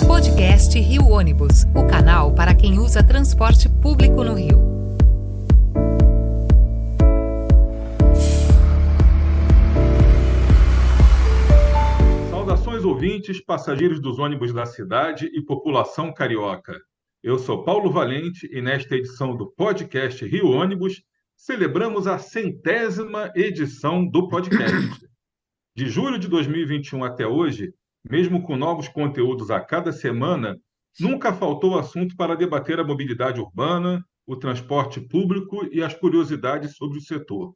Podcast Rio Ônibus, o canal para quem usa transporte público no Rio. Saudações ouvintes, passageiros dos ônibus da cidade e população carioca. Eu sou Paulo Valente e nesta edição do podcast Rio Ônibus celebramos a 100ª edição do podcast. De julho de 2021 até hoje, mesmo com novos conteúdos a cada semana, nunca faltou assunto para debater a mobilidade urbana, o transporte público e as curiosidades sobre o setor.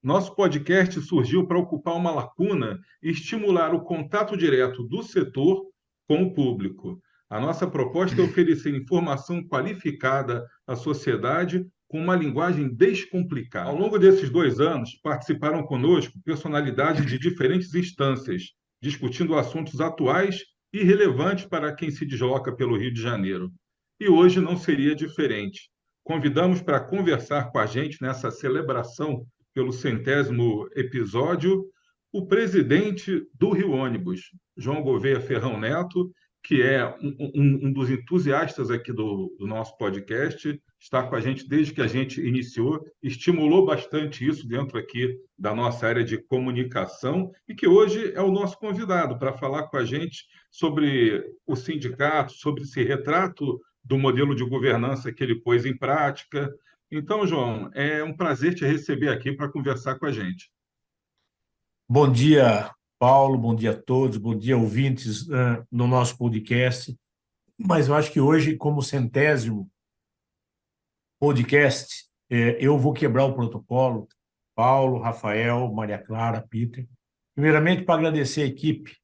Nosso podcast surgiu para ocupar uma lacuna e estimular o contato direto do setor com o público. A nossa proposta é oferecer informação qualificada à sociedade com uma linguagem descomplicada. Ao longo desses 2 anos, participaram conosco personalidades de diferentes instâncias, discutindo assuntos atuais e relevantes para quem se desloca pelo Rio de Janeiro. E hoje não seria diferente. Convidamos para conversar com a gente nessa celebração pelo 100º episódio, o presidente do Rio Ônibus, João Gouveia Ferrão Neto, que é um dos entusiastas aqui do nosso podcast, está com a gente desde que a gente iniciou, estimulou bastante isso dentro aqui da nossa área de comunicação e que hoje é o nosso convidado para falar com a gente sobre o sindicato, sobre esse retrato do modelo de governança que ele pôs em prática. Então, João, é um prazer te receber aqui para conversar com a gente. Bom dia, Paulo, bom dia a todos, bom dia, ouvintes no nosso podcast. Mas eu acho que hoje, como 100º podcast, eu vou quebrar o protocolo. Paulo, Rafael, Maria Clara, Peter. Primeiramente, para agradecer a equipe,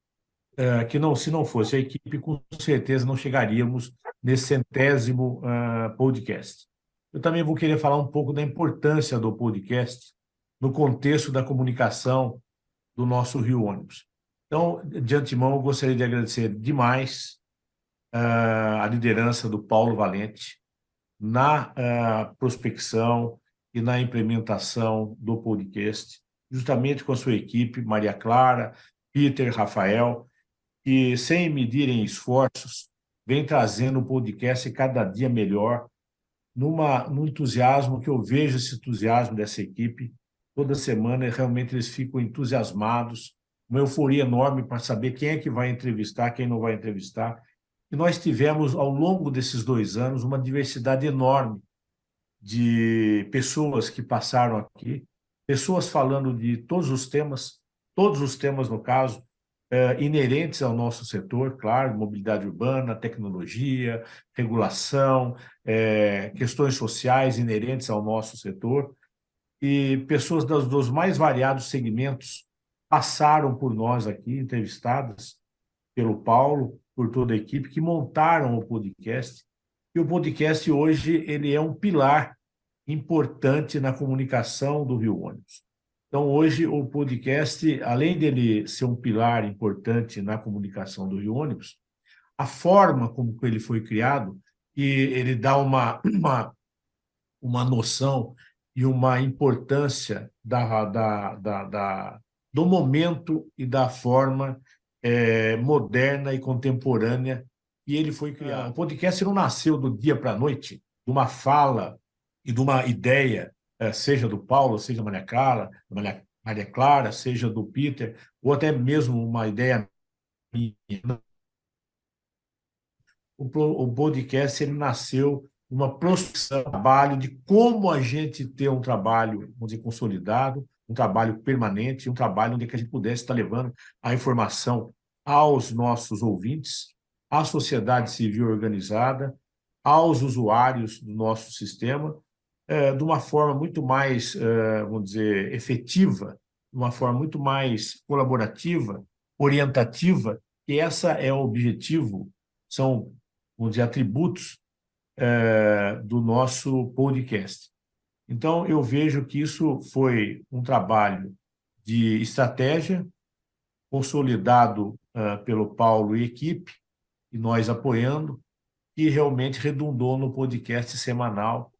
que não, se não fosse a equipe, com certeza não chegaríamos nesse 100º podcast. Eu também vou querer falar um pouco da importância do podcast no contexto da comunicação do nosso Rio Ônibus. Então, de antemão, eu gostaria de agradecer demais a liderança do Paulo Valente na prospecção e na implementação do podcast, justamente com a sua equipe, Maria Clara, Peter, Rafael, que, sem medirem esforços, vem trazendo o podcast cada dia melhor, num entusiasmo que eu vejo esse entusiasmo dessa equipe. Toda semana, realmente, eles ficam entusiasmados, uma euforia enorme para saber quem é que vai entrevistar, quem não vai entrevistar. E nós tivemos, ao longo desses 2 anos, uma diversidade enorme de pessoas que passaram aqui, pessoas falando de todos os temas, no caso, inerentes ao nosso setor, claro, mobilidade urbana, tecnologia, regulação, questões sociais inerentes ao nosso setor. E pessoas dos mais variados segmentos passaram por nós aqui, entrevistadas pelo Paulo, por toda a equipe, que montaram o podcast. E o podcast hoje ele é um pilar importante na comunicação do Rio Ônibus. Então, hoje, o podcast, além dele ser um pilar importante na comunicação do Rio Ônibus, a forma como ele foi criado, e ele dá uma noção e uma importância do momento e da forma moderna e contemporânea que ele foi criado. O podcast não nasceu do dia para a noite, de uma fala e de uma ideia, seja do Paulo, seja da Maria Clara, seja do Peter, ou até mesmo uma ideia minha. O podcast ele nasceu uma prospecção, um trabalho de como a gente ter um trabalho, vamos dizer, consolidado, um trabalho permanente, um trabalho onde a gente pudesse estar levando a informação aos nossos ouvintes, à sociedade civil organizada, aos usuários do nosso sistema, de uma forma muito mais, vamos dizer, efetiva, de uma forma muito mais colaborativa, orientativa, e esse é o objetivo, são, vamos dizer, atributos do nosso podcast. Então, eu vejo que isso foi um trabalho de estratégia, consolidado pelo Paulo e equipe, e nós apoiando, e realmente redundou no podcast semanal.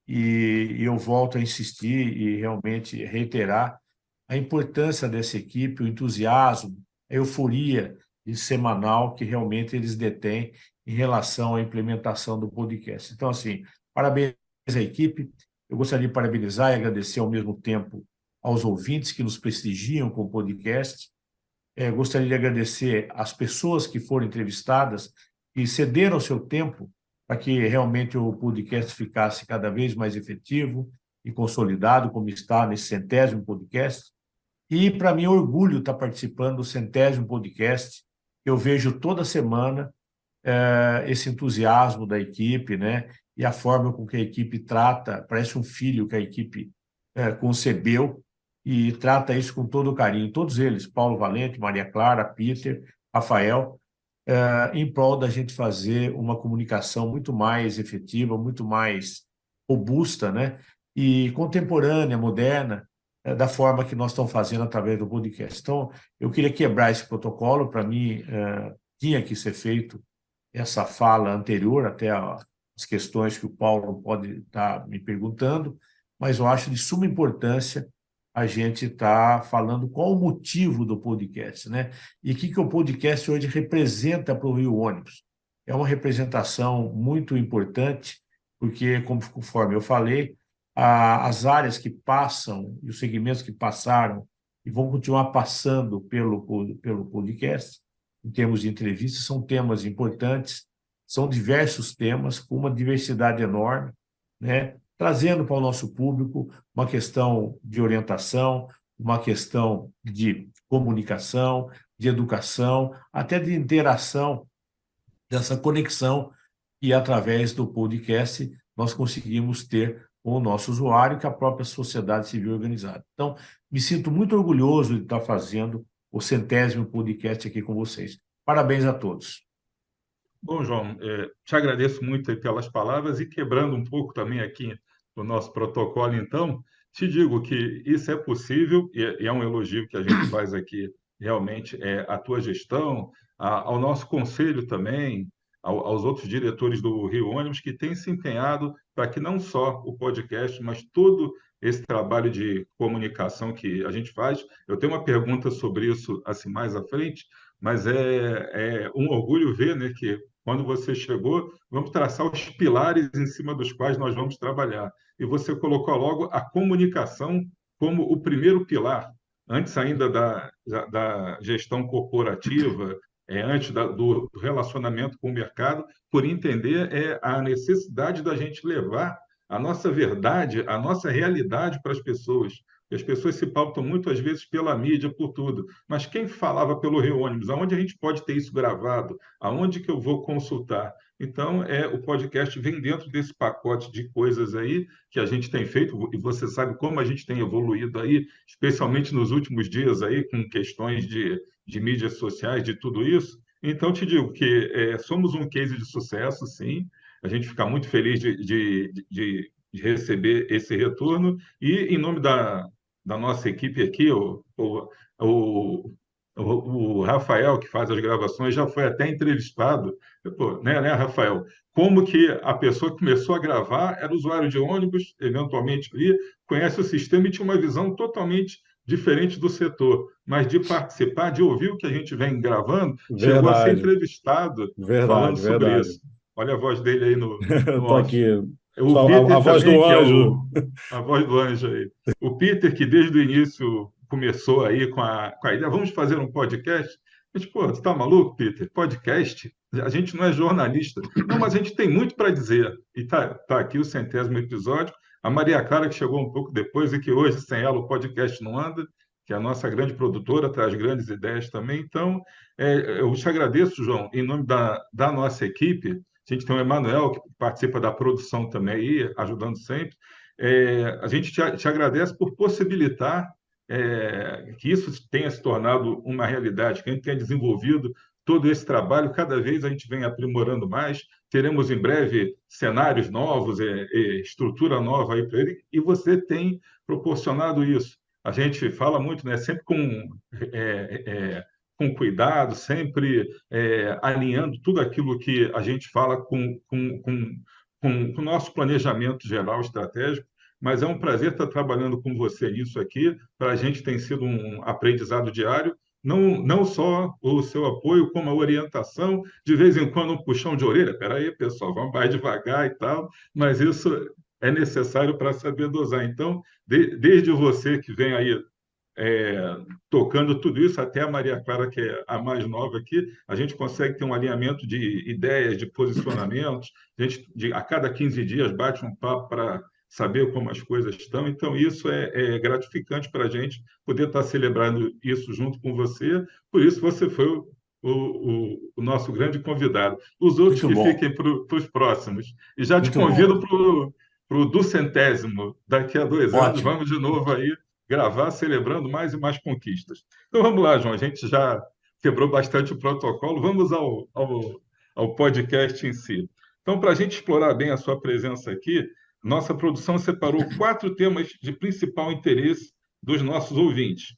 E eu volto a insistir e realmente reiterar a importância dessa equipe, o entusiasmo, a euforia e semanal que realmente eles detêm em relação à implementação do podcast. Então, assim, parabéns à equipe. Eu gostaria de parabenizar e agradecer ao mesmo tempo aos ouvintes que nos prestigiam com o podcast. Gostaria de agradecer às pessoas que foram entrevistadas e cederam seu tempo para que realmente o podcast ficasse cada vez mais efetivo e consolidado, como está nesse 100º podcast. E, para mim, é um orgulho estar participando do 100º podcast. Eu vejo toda semana esse entusiasmo da equipe, né? E a forma com que a equipe trata, parece um filho que a equipe concebeu e trata isso com todo o carinho. Todos eles, Paulo Valente, Maria Clara, Peter, Rafael, em prol da gente fazer uma comunicação muito mais efetiva, muito mais robusta, né? E contemporânea, moderna, da forma que nós estamos fazendo através do podcast. Então, eu queria quebrar esse protocolo. Para mim, tinha que ser feito essa fala anterior, até as questões que o Paulo pode estar me perguntando, mas eu acho de suma importância a gente estar falando qual o motivo do podcast, né? E o que o podcast hoje representa para o Rio Ônibus. É uma representação muito importante, porque, conforme eu falei, as áreas que passam e os segmentos que passaram e vão continuar passando pelo podcast, em termos de entrevistas, são temas importantes, são diversos temas, com uma diversidade enorme, né? Trazendo para o nosso público uma questão de orientação, uma questão de comunicação, de educação, até de interação, dessa conexão que, através do podcast, nós conseguimos ter com o nosso usuário, que a própria sociedade civil organizada. Então, me sinto muito orgulhoso de estar fazendo o 100º podcast aqui com vocês. Parabéns a todos. Bom, João, te agradeço muito aí pelas palavras e quebrando um pouco também aqui o nosso protocolo, então, te digo que isso é possível e é um elogio que a gente faz aqui, realmente, a tua gestão, ao nosso conselho também, aos outros diretores do Rio Ônibus que têm se empenhado para que não só o podcast, mas todo esse trabalho de comunicação que a gente faz. Eu tenho uma pergunta sobre isso assim mais à frente, mas é um orgulho ver, né, que quando você chegou, vamos traçar os pilares em cima dos quais nós vamos trabalhar. E você colocou logo a comunicação como o primeiro pilar, antes ainda da gestão corporativa, antes do relacionamento com o mercado, por entender a necessidade da gente levar a nossa verdade, a nossa realidade para as pessoas. E as pessoas se pautam muito, às vezes, pela mídia, por tudo. Mas quem falava pelo Rio Ônibus? Aonde a gente pode ter isso gravado? Aonde que eu vou consultar? Então, o podcast vem dentro desse pacote de coisas aí que a gente tem feito, e você sabe como a gente tem evoluído aí, especialmente nos últimos dias aí, com questões de mídias sociais, de tudo isso. Então, te digo que somos um case de sucesso, sim. A gente fica muito feliz de receber esse retorno. E, em nome da nossa equipe aqui, o, o Rafael, que faz as gravações, já foi até entrevistado. Pô, né, Rafael? Como que a pessoa que começou a gravar era usuário de ônibus, eventualmente ali, conhece o sistema e tinha uma visão totalmente diferente do setor, mas de participar, de ouvir o que a gente vem gravando, chegou a ser Verdade, entrevistado falando verdade, sobre verdade. isso. Olha a voz dele aí no Estou off. aqui. O A Peter voz também, do que é anjo. a voz do anjo aí. O Peter, que desde o início começou aí com a ideia, vamos fazer um podcast? Mas, pô, você tá maluco, Peter? Podcast? A gente não é jornalista. Não, mas a gente tem muito para dizer. E tá aqui o 100º episódio. A Maria Clara, que chegou um pouco depois e que hoje, sem ela, o podcast não anda, que é a nossa grande produtora, traz grandes ideias também. Então, eu te agradeço, João, em nome da nossa equipe. A gente tem o Emanuel, que participa da produção também aí, ajudando sempre. A gente te agradece por possibilitar que isso tenha se tornado uma realidade, que a gente tenha desenvolvido todo esse trabalho, cada vez a gente vem aprimorando mais, teremos em breve cenários novos, estrutura nova aí para ele, e você tem proporcionado isso. A gente fala muito, né, sempre com cuidado, sempre alinhando tudo aquilo que a gente fala com o nosso planejamento geral estratégico, mas é um prazer estar trabalhando com você nisso aqui. Para a gente tem sido um aprendizado diário não só o seu apoio, como a orientação, de vez em quando um puxão de orelha. Espera aí, pessoal, vamos mais devagar e tal, mas isso é necessário para saber dosar. Então, desde você que vem aí é, tocando tudo isso, até a Maria Clara, que é a mais nova aqui, a gente consegue ter um alinhamento de ideias, de posicionamentos, a cada 15 dias bate um papo para saber como as coisas estão, então isso é gratificante para a gente poder estar celebrando isso junto com você, por isso você foi o nosso grande convidado. Os outros Muito que bom, fiquem para os próximos. E já te muito bom. convido para o duzentésimo, daqui a 2 anos, Ótimo. vamos de novo aí gravar celebrando mais e mais conquistas. Então vamos lá, João, a gente já quebrou bastante o protocolo, vamos ao podcast em si. Então, para a gente explorar bem a sua presença aqui, nossa produção separou 4 temas de principal interesse dos nossos ouvintes.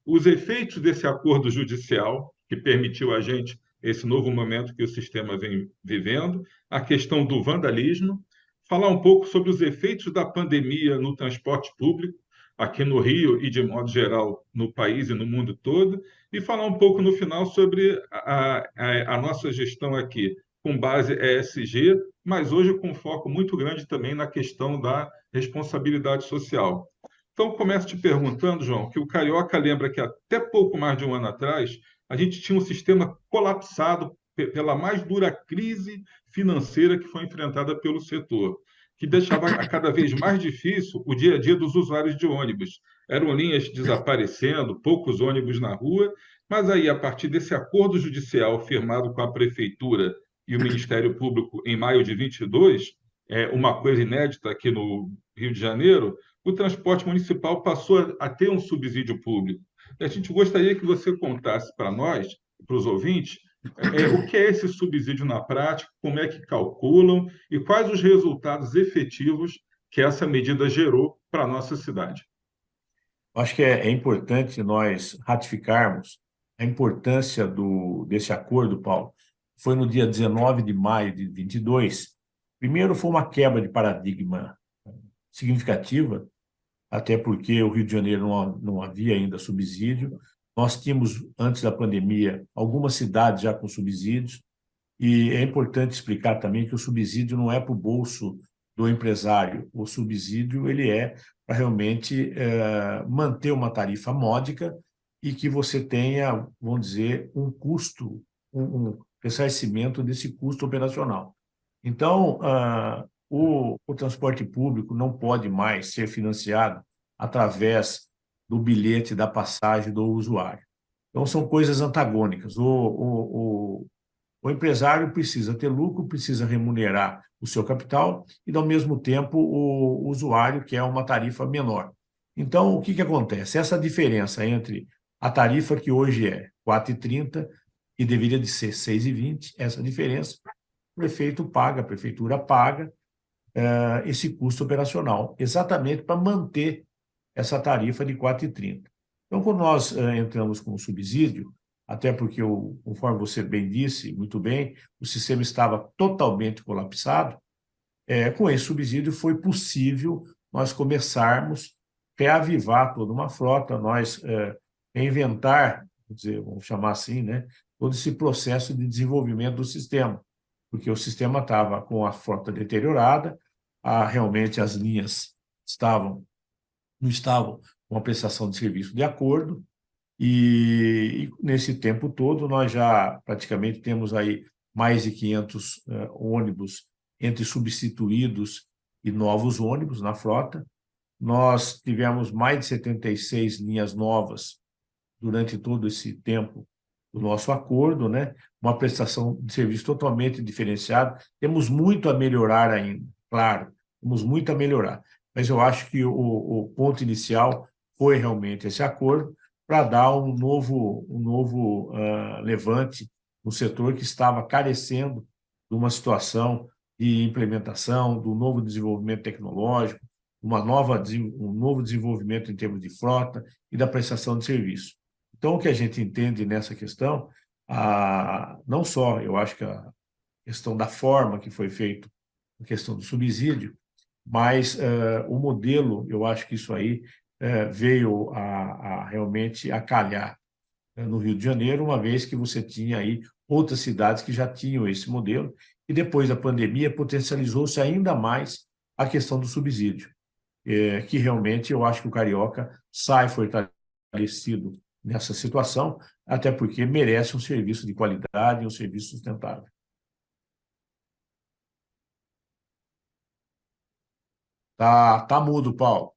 Os efeitos desse acordo judicial, que permitiu a gente esse novo momento que o sistema vem vivendo, a questão do vandalismo, falar um pouco sobre os efeitos da pandemia no transporte público, aqui no Rio e, de modo geral, no país e no mundo todo, e falar um pouco no final sobre a nossa gestão aqui, com base ESG, mas hoje com foco muito grande também na questão da responsabilidade social. Então, começo te perguntando, João, que o Carioca lembra que até pouco mais de um ano atrás, a gente tinha um sistema colapsado pela mais dura crise financeira que foi enfrentada pelo setor, que deixava a cada vez mais difícil o dia a dia dos usuários de ônibus. Eram linhas desaparecendo, poucos ônibus na rua, mas aí, a partir desse acordo judicial firmado com a Prefeitura e o Ministério Público em maio de 22, uma coisa inédita aqui no Rio de Janeiro, o transporte municipal passou a ter um subsídio público. A gente gostaria que você contasse para nós, para os ouvintes, o que é esse subsídio na prática, como é que calculam e quais os resultados efetivos que essa medida gerou para a nossa cidade. Acho que é importante nós ratificarmos a importância desse acordo, Paulo. Foi no dia 19 de maio de 22. Primeiro, foi uma quebra de paradigma significativa, até porque o Rio de Janeiro não havia ainda subsídio. Nós tínhamos, antes da pandemia, algumas cidades já com subsídios, e é importante explicar também que o subsídio não é para o bolso do empresário, o subsídio ele é para realmente manter uma tarifa módica e que você tenha, vamos dizer, um custo, um ressarcimento desse custo operacional. Então, o transporte público não pode mais ser financiado através do bilhete da passagem do usuário. Então, são coisas antagônicas. O empresário precisa ter lucro, precisa remunerar o seu capital e, ao mesmo tempo, o usuário quer uma tarifa menor. Então, o que acontece? Essa diferença entre a tarifa que hoje é 4,30 e deveria de ser 6,20, essa diferença, o prefeito paga, a prefeitura paga esse custo operacional, exatamente para manter essa tarifa de 4,30. Então, quando nós entramos com o subsídio, até porque, conforme você bem disse, muito bem, o sistema estava totalmente colapsado, com esse subsídio foi possível nós começarmos a reavivar toda uma frota, nós reinventar, vamos chamar assim, né, todo esse processo de desenvolvimento do sistema, porque o sistema estava com a frota deteriorada, realmente as linhas não estavam com a prestação de serviço de acordo, e nesse tempo todo nós já praticamente temos aí mais de 500 ônibus entre substituídos e novos ônibus na frota. Nós tivemos mais de 76 linhas novas durante todo esse tempo do nosso acordo, né? Uma prestação de serviço totalmente diferenciada. Temos muito a melhorar ainda, claro, temos muito a melhorar, mas eu acho que o ponto inicial foi realmente esse acordo para dar um novo levante no setor que estava carecendo de uma situação de implementação, do novo desenvolvimento tecnológico, um novo desenvolvimento em termos de frota e da prestação de serviço. Então, o que a gente entende nessa questão, não só, eu acho que a questão da forma que foi feito, a questão do subsídio, mas o modelo, eu acho que isso aí veio realmente a calhar. no Rio de Janeiro, uma vez que você tinha aí outras cidades que já tinham esse modelo, e depois da pandemia potencializou-se ainda mais a questão do subsídio, que realmente eu acho que o carioca sai fortalecido nessa situação, até porque merece um serviço de qualidade e um serviço sustentável. Tá mudo, Paulo.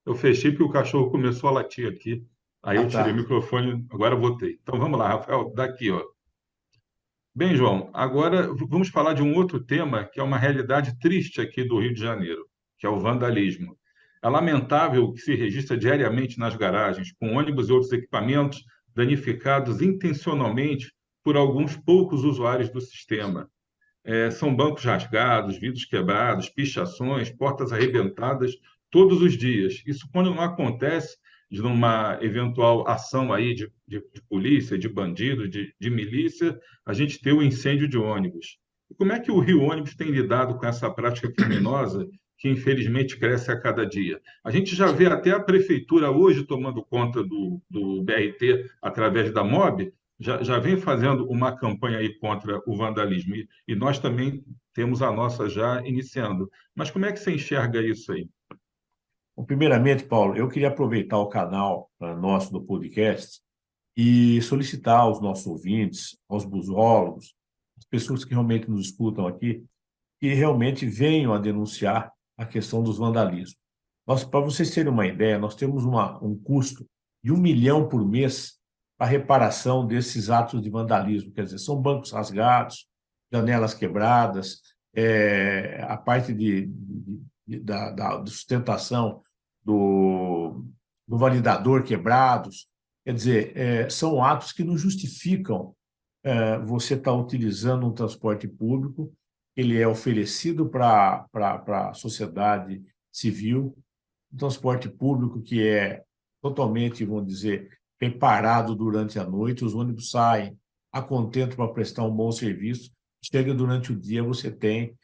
Eu fechei porque o cachorro começou a latir aqui. Aí eu tirei o Tá. microfone, agora eu voltei. Então vamos lá, Rafael, daqui, ó. Bem, João, agora vamos falar de um outro tema que é uma realidade triste aqui do Rio de Janeiro, que é o vandalismo. É lamentável o que se registra diariamente nas garagens, com ônibus e outros equipamentos danificados intencionalmente por alguns poucos usuários do sistema. São bancos rasgados, vidros quebrados, pichações, portas arrebentadas todos os dias. Isso quando não acontece de uma eventual ação aí de polícia, de bandido, de milícia, a gente ter o incêndio de ônibus. E como é que o Rio Ônibus tem lidado com essa prática criminosa que infelizmente cresce a cada dia? A gente já vê até a prefeitura hoje tomando conta do BRT através da MOB, já vem fazendo uma campanha aí contra o vandalismo e nós também temos a nossa já iniciando. Mas como é que você enxerga isso aí? Bom, primeiramente, Paulo, eu queria aproveitar o canal nosso do podcast e solicitar aos nossos ouvintes, aos busólogos, as pessoas que realmente nos escutam aqui, que realmente venham a denunciar a questão dos vandalismos. Para vocês terem uma ideia, nós temos um custo de 1 milhão por mês para a reparação desses atos de vandalismo. Quer dizer, são bancos rasgados, janelas quebradas, a parte da sustentação do validador quebrados. Quer dizer, são atos que não justificam você estar utilizando um transporte público, ele é oferecido para a sociedade civil, um transporte público que é totalmente, vamos dizer, preparado durante a noite, os ônibus saem a contento para prestar um bom serviço, chega durante o dia, você tem,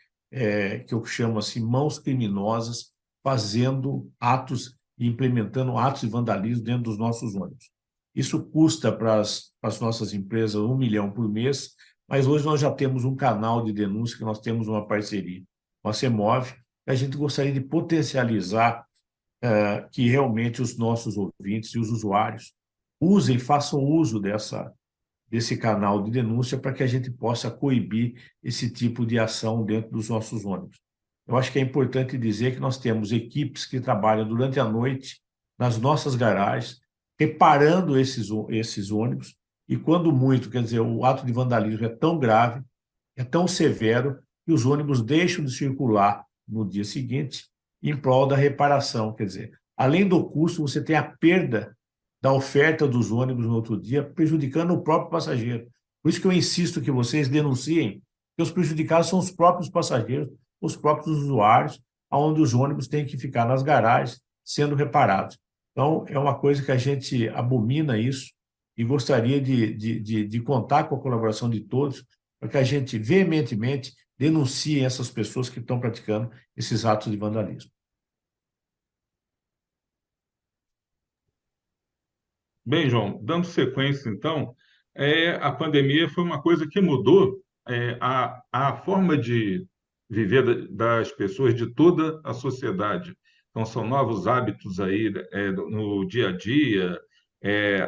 que eu chamo assim, mãos criminosas fazendo atos e implementando atos de vandalismo dentro dos nossos ônibus. Isso custa para as nossas empresas 1 milhão por mês, mas hoje nós já temos um canal de denúncia, que nós temos uma parceria com a CEMOV, e a gente gostaria de potencializar que realmente os nossos ouvintes e os usuários façam uso desse canal de denúncia para que a gente possa coibir esse tipo de ação dentro dos nossos ônibus. Eu acho que é importante dizer que nós temos equipes que trabalham durante a noite nas nossas garagens, reparando esses ônibus, e quando muito, quer dizer, o ato de vandalismo é tão grave, é tão severo, que os ônibus deixam de circular no dia seguinte em prol da reparação. Quer dizer, além do custo, você tem a perda da oferta dos ônibus no outro dia, prejudicando o próprio passageiro. Por isso que eu insisto que vocês denunciem, que os prejudicados são os próprios passageiros, os próprios usuários, onde os ônibus têm que ficar nas garagens sendo reparados. Então, é uma coisa que a gente abomina isso e gostaria de contar com a colaboração de todos para que a gente veementemente denuncie essas pessoas que estão praticando esses atos de vandalismo. Bem, João, dando sequência, então, a pandemia foi uma coisa que mudou a forma de viver das pessoas, de toda a sociedade. Então, são novos hábitos aí no dia a dia.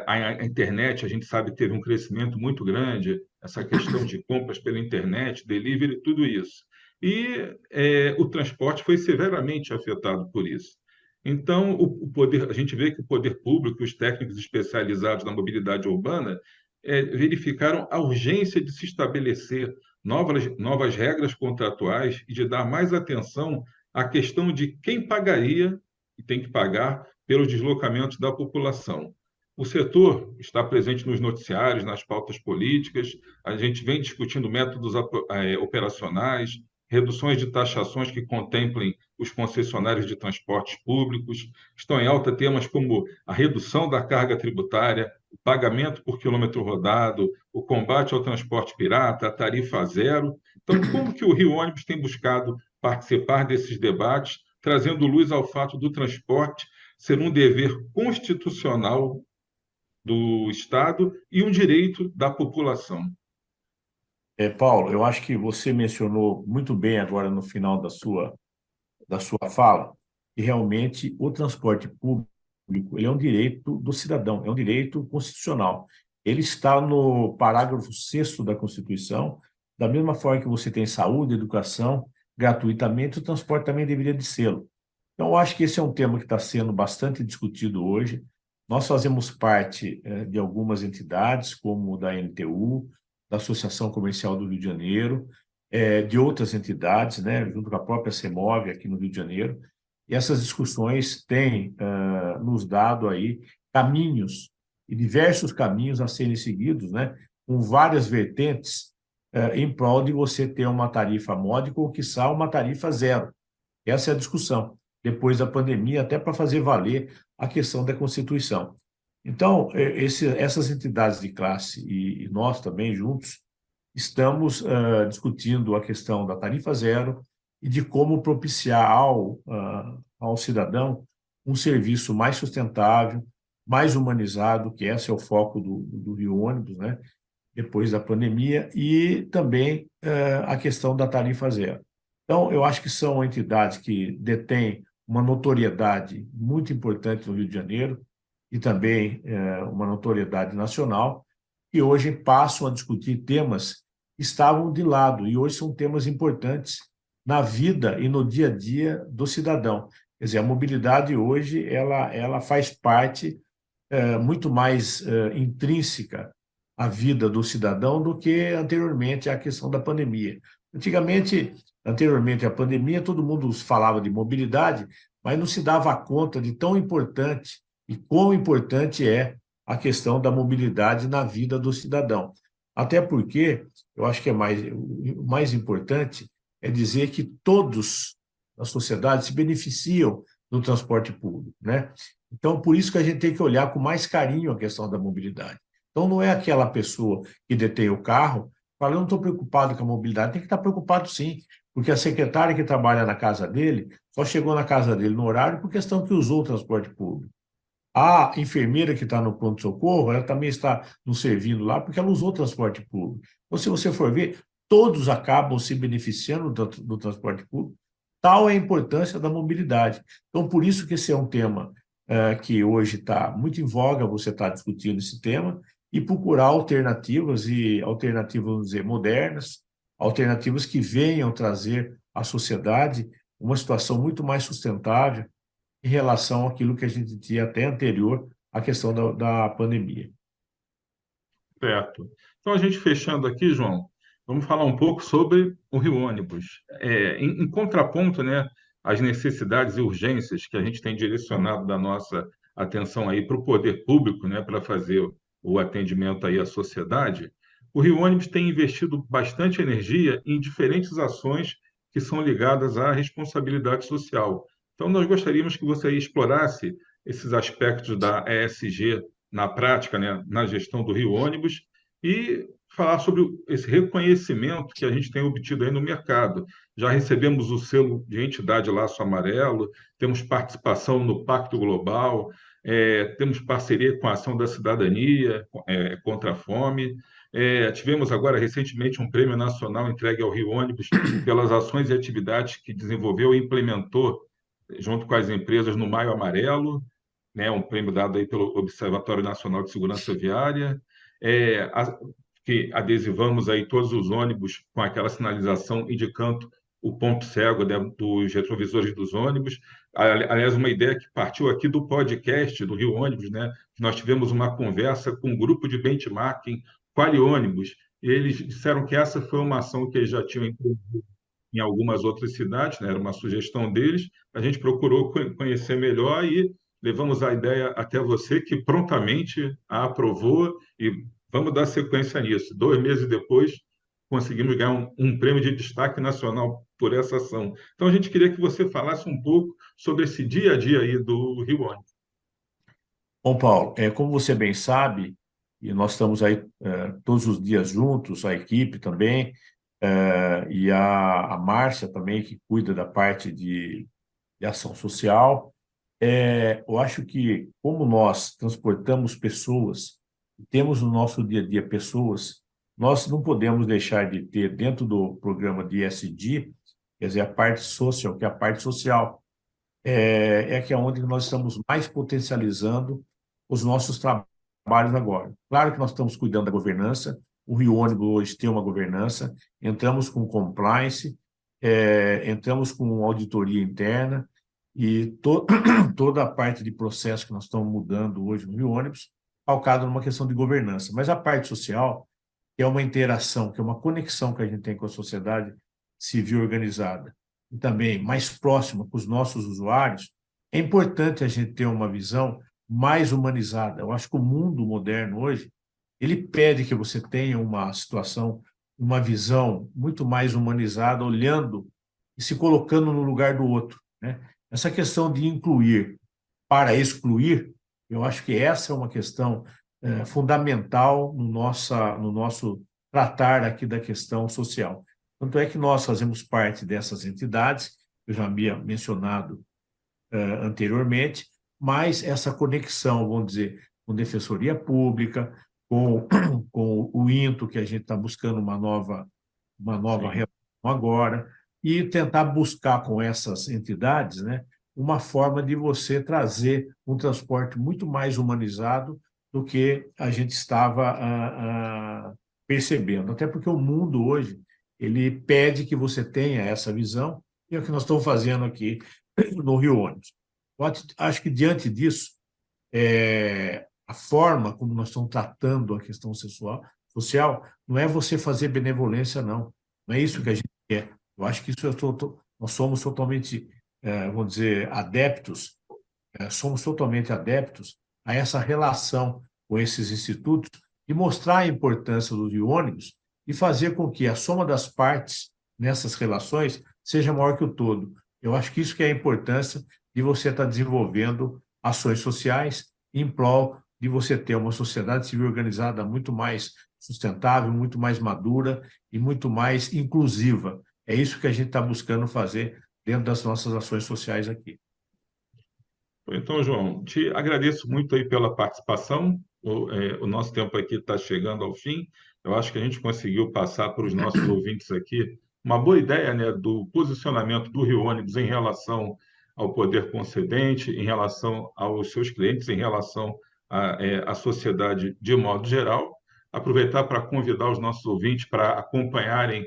A internet, a gente sabe, teve um crescimento muito grande, essa questão de compras pela internet, delivery, tudo isso. E o transporte foi severamente afetado por isso. Então, a gente vê que o poder público, os técnicos especializados na mobilidade urbana, verificaram a urgência de se estabelecer novas regras contratuais e de dar mais atenção à questão de quem pagaria e tem que pagar pelos deslocamentos da população. O setor está presente nos noticiários, nas pautas políticas, a gente vem discutindo métodos operacionais, reduções de taxações que contemplem os concessionários de transportes públicos. Estão em alta temas como a redução da carga tributária, o pagamento por quilômetro rodado, o combate ao transporte pirata, a tarifa zero. Então, como que o Rio Ônibus tem buscado participar desses debates, trazendo luz ao fato do transporte ser um dever constitucional do Estado e um direito da população. Paulo, eu acho que você mencionou muito bem agora no final da sua fala, que realmente o transporte público ele é um direito do cidadão, é um direito constitucional. Ele está no parágrafo 6º da Constituição, da mesma forma que você tem saúde, educação, gratuitamente, o transporte também deveria de ser. Então, eu acho que esse é um tema que está sendo bastante discutido hoje. Nós fazemos parte de algumas entidades, como o da NTU, da Associação Comercial do Rio de Janeiro, de outras entidades, né, junto com a própria CEMOV aqui no Rio de Janeiro, e essas discussões têm nos dado aí caminhos, e diversos caminhos a serem seguidos, né, com várias vertentes, em prol de você ter uma tarifa módica ou, quiçá, uma tarifa zero. Essa é a discussão, depois da pandemia, até para fazer valer a questão da Constituição. Então, essas entidades de classe e nós também juntos estamos discutindo a questão da tarifa zero e de como propiciar ao cidadão um serviço mais sustentável, mais humanizado, que esse é o foco do Rio Ônibus, né? Depois da pandemia, e também a questão da tarifa zero. Então, eu acho que são entidades que detêm uma notoriedade muito importante no Rio de Janeiro e também uma notoriedade nacional, que hoje passam a discutir temas que estavam de lado e hoje são temas importantes na vida e no dia a dia do cidadão. Quer dizer, a mobilidade hoje ela faz parte muito mais intrínseca à vida do cidadão do que anteriormente à questão da pandemia. Anteriormente à pandemia, todo mundo falava de mobilidade, mas não se dava conta de tão importante e quão importante é a questão da mobilidade na vida do cidadão. Até porque, eu acho que o mais importante é dizer que todos na sociedade se beneficiam do transporte público, né? Então, por isso que a gente tem que olhar com mais carinho a questão da mobilidade. Então, não é aquela pessoa que detém o carro, fala, eu não estou preocupado com a mobilidade, tem que estar preocupado sim, porque a secretária que trabalha na casa dele só chegou na casa dele no horário por questão que usou o transporte público. A enfermeira que está no pronto-socorro, ela também está nos servindo lá porque ela usou o transporte público. Então, se você for ver, todos acabam se beneficiando do transporte público. Tal é a importância da mobilidade. Então, por isso que esse é um tema que hoje está muito em voga, você está discutindo esse tema, e procurar alternativas, vamos dizer, modernas, alternativas que venham trazer à sociedade uma situação muito mais sustentável em relação àquilo que a gente tinha até anterior à questão da pandemia. Certo. Então, a gente fechando aqui, João, vamos falar um pouco sobre o Rio Ônibus. Em contraponto, né, às necessidades e urgências que a gente tem direcionado da nossa atenção aí para o poder público, né, para fazer o atendimento aí à sociedade, o Rio Ônibus tem investido bastante energia em diferentes ações que são ligadas à responsabilidade social. Então, nós gostaríamos que você aí explorasse esses aspectos da ESG na prática, né, na gestão do Rio Ônibus e falar sobre esse reconhecimento que a gente tem obtido aí no mercado. Já recebemos o selo de entidade Laço Amarelo, temos participação no Pacto Global, temos parceria com a Ação da Cidadania contra a Fome. Tivemos agora recentemente um prêmio nacional entregue ao Rio Ônibus pelas ações e atividades que desenvolveu e implementou junto com as empresas no Maio Amarelo, né, um prêmio dado aí pelo Observatório Nacional de Segurança Viária, que adesivamos aí todos os ônibus com aquela sinalização indicando o ponto cego, né, dos retrovisores dos ônibus. Aliás, uma ideia que partiu aqui do podcast do Rio Ônibus, né? Nós tivemos uma conversa com um grupo de benchmarking Quali Ônibus, e eles disseram que essa foi uma ação que eles já tinham empreendido em algumas outras cidades, né? Era uma sugestão deles. A gente procurou conhecer melhor e levamos a ideia até você, que prontamente a aprovou, e vamos dar sequência nisso. 2 meses depois, conseguimos ganhar um prêmio de destaque nacional por essa ação. Então, a gente queria que você falasse um pouco sobre esse dia a dia aí do Rio Ônibus. Bom, Paulo, como você bem sabe, e nós estamos aí todos os dias juntos, a equipe também, e a Márcia também, que cuida da parte de ação social, Eu acho que, como nós transportamos pessoas, temos no nosso dia a dia pessoas, nós não podemos deixar de ter dentro do programa de ESG, quer dizer, a parte social, que é a parte social, é que é onde nós estamos mais potencializando os nossos trabalhos agora. Claro que nós estamos cuidando da governança, o Rio Ônibus hoje tem uma governança, entramos com compliance, entramos com auditoria interna, e toda a parte de processo que nós estamos mudando hoje no Rio Ônibus, calcado numa questão de governança. Mas a parte social, que é uma interação, que é uma conexão que a gente tem com a sociedade civil organizada, e também mais próxima com os nossos usuários, é importante a gente ter uma visão mais humanizada. Eu acho que o mundo moderno hoje, ele pede que você tenha uma situação, uma visão muito mais humanizada, olhando e se colocando no lugar do outro, né? Essa questão de incluir para excluir, eu acho que essa é uma questão fundamental no nosso tratar aqui da questão social. Tanto é que nós fazemos parte dessas entidades, que eu já havia mencionado anteriormente, mas essa conexão, vamos dizer, com Defensoria Pública, com, com o INTO, que a gente está buscando uma nova relação agora, e tentar buscar com essas entidades, né, uma forma de você trazer um transporte muito mais humanizado do que a gente estava percebendo. Até porque o mundo hoje, ele pede que você tenha essa visão, e é o que nós estamos fazendo aqui no Rio Ônibus. Eu acho que, diante disso, a forma como nós estamos tratando a questão social não é você fazer benevolência, não. Não é isso que a gente quer. Eu acho que isso nós somos totalmente, vamos dizer, adeptos, somos totalmente adeptos a essa relação com esses institutos e mostrar a importância do Rio Ônibus e fazer com que a soma das partes nessas relações seja maior que o todo. Eu acho que isso que é a importância de você estar desenvolvendo ações sociais em prol de você ter uma sociedade civil organizada muito mais sustentável, muito mais madura e muito mais inclusiva. É isso que a gente está buscando fazer dentro das nossas ações sociais aqui. Então, João, te agradeço muito aí pela participação. O nosso tempo aqui está chegando ao fim. Eu acho que a gente conseguiu passar para os nossos ouvintes aqui uma boa ideia, né, do posicionamento do Rio Ônibus em relação ao poder concedente, em relação aos seus clientes, em relação à sociedade de modo geral. Aproveitar para convidar os nossos ouvintes para acompanharem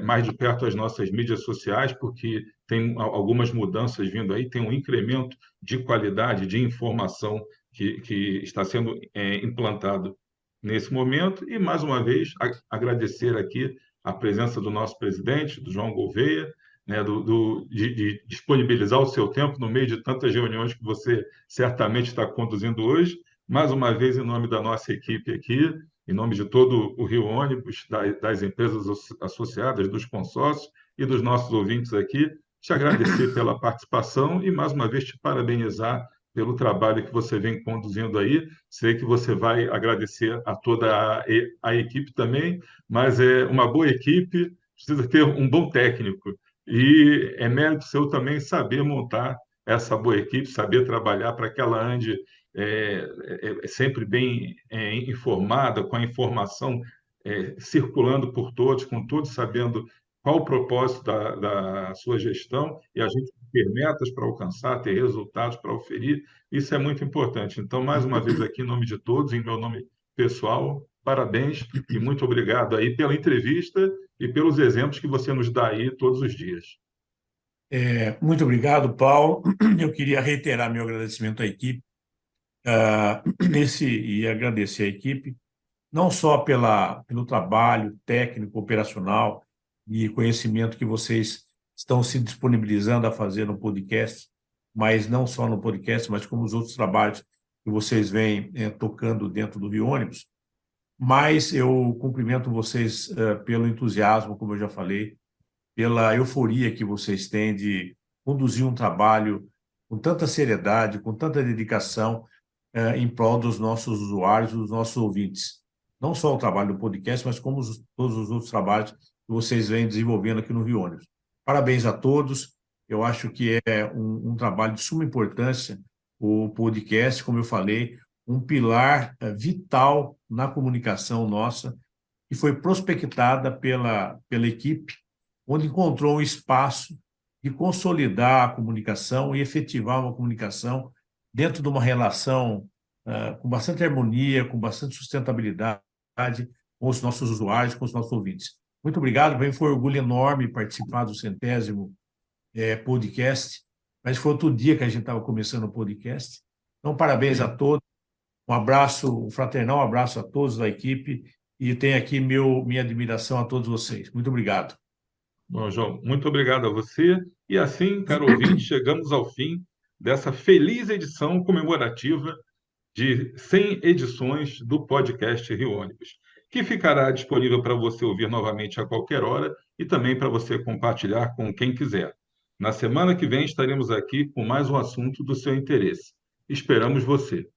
mais de perto as nossas mídias sociais, porque tem algumas mudanças vindo aí, tem um incremento de qualidade de informação que está sendo implantado nesse momento. E, mais uma vez, agradecer aqui a presença do nosso presidente, do João Gouveia, né, de disponibilizar o seu tempo no meio de tantas reuniões que você certamente está conduzindo hoje. Mais uma vez, em nome da nossa equipe aqui, em nome de todo o Rio Ônibus, das empresas associadas, dos consórcios e dos nossos ouvintes aqui, te agradecer pela participação e, mais uma vez, te parabenizar pelo trabalho que você vem conduzindo aí. Sei que você vai agradecer a toda a equipe também, mas é uma boa equipe, precisa ter um bom técnico. E é mérito seu também saber montar essa boa equipe, saber trabalhar para que ela ande sempre bem informada, com a informação circulando por todos, com todos sabendo qual o propósito da sua gestão, e a gente ter metas para alcançar, ter resultados para oferir, isso é muito importante. Então, mais uma vez aqui, em nome de todos, em meu nome pessoal, parabéns e muito obrigado aí pela entrevista e pelos exemplos que você nos dá aí todos os dias. Muito obrigado, Paulo. Eu queria reiterar meu agradecimento à equipe, e agradecer à equipe, não só pelo trabalho técnico, operacional e conhecimento que vocês estão se disponibilizando a fazer no podcast, mas não só no podcast, mas como os outros trabalhos que vocês vêm tocando dentro do Rio Ônibus. Mas eu cumprimento vocês pelo entusiasmo, como eu já falei, pela euforia que vocês têm de conduzir um trabalho com tanta seriedade, com tanta dedicação, em prol dos nossos usuários, dos nossos ouvintes. Não só o trabalho do podcast, mas como todos os outros trabalhos que vocês vêm desenvolvendo aqui no Rio Ônibus. Parabéns a todos Eu acho que é um trabalho de suma importância, o podcast, como eu falei, um pilar vital na comunicação nossa, que foi prospectada pela equipe, onde encontrou um espaço de consolidar a comunicação e efetivar uma comunicação dentro de uma relação com bastante harmonia, com bastante sustentabilidade com os nossos usuários, com os nossos ouvintes. Muito obrigado, para mim foi um orgulho enorme participar do 100º podcast, mas foi outro dia que a gente estava começando o podcast. Então, parabéns a todos, um abraço, um fraternal abraço a todos da equipe e tenho aqui minha admiração a todos vocês. Muito obrigado. Bom, João, muito obrigado a você. E assim, caro ouvinte, chegamos ao fim dessa feliz edição comemorativa de 100 edições do podcast Rio Ônibus, que ficará disponível para você ouvir novamente a qualquer hora e também para você compartilhar com quem quiser. Na semana que vem estaremos aqui com mais um assunto do seu interesse. Esperamos você.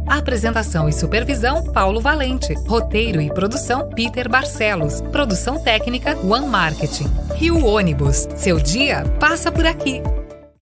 Apresentação e supervisão, Paulo Valente. Roteiro e produção, Peter Barcelos. Produção técnica, One Marketing. Rio Ônibus. Seu dia passa por aqui.